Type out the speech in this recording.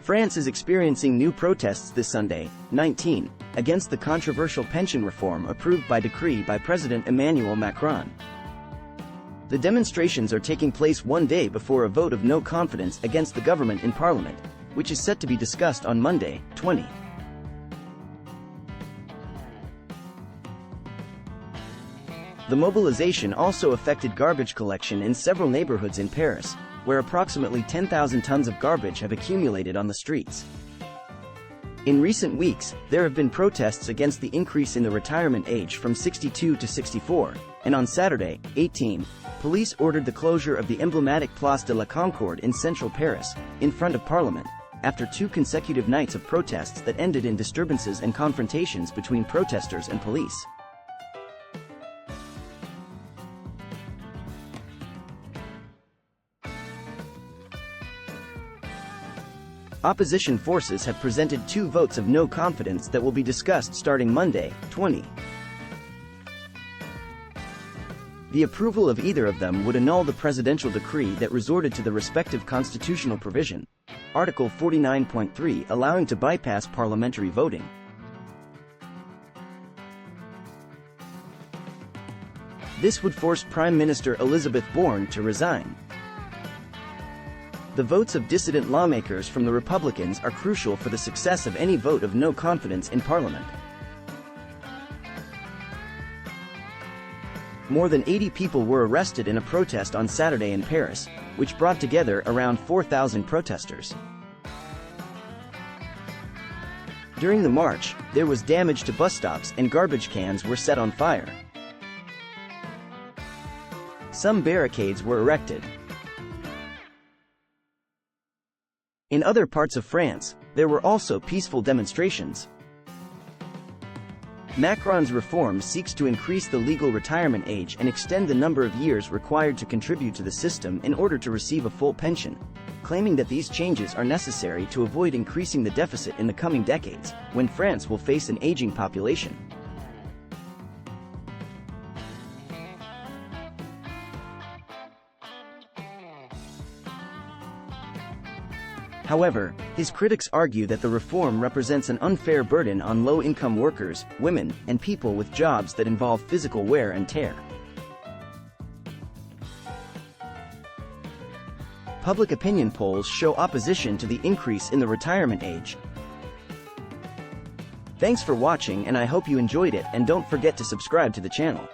France is experiencing new protests this Sunday, 19, against the controversial pension reform approved by decree by President Emmanuel Macron. The demonstrations are taking place one day before a vote of no confidence against the government in Parliament, which is set to be discussed on Monday, 20. The mobilization also affected garbage collection in several neighborhoods in Paris, where approximately 10,000 tons of garbage have accumulated on the streets. In recent weeks, there have been protests against the increase in the retirement age from 62 to 64, and on Saturday, 18, police ordered the closure of the emblematic Place de la Concorde in central Paris, in front of Parliament, after 2 consecutive nights of protests that ended in disturbances and confrontations between protesters and police. Opposition forces have presented 2 votes of no confidence that will be discussed starting Monday, 20. The approval of either of them would annul the presidential decree that resorted to the respective constitutional provision, Article 49.3, allowing to bypass parliamentary voting. This would force Prime Minister Elisabeth Borne to resign. The votes of dissident lawmakers from the Republicans are crucial for the success of any vote of no confidence in Parliament. More than 80 people were arrested in a protest on Saturday in Paris, which brought together around 4,000 protesters. During the march, there was damage to bus stops and garbage cans were set on fire. Some barricades were erected. In other parts of France, there were also peaceful demonstrations. Macron's reform seeks to increase the legal retirement age and extend the number of years required to contribute to the system in order to receive a full pension, claiming that these changes are necessary to avoid increasing the deficit in the coming decades, when France will face an aging population. However, his critics argue that the reform represents an unfair burden on low-income workers, women, and people with jobs that involve physical wear and tear. Public opinion polls show opposition to the increase in the retirement age. Thanks for watching, and I hope you enjoyed it, and don't forget to subscribe to the channel.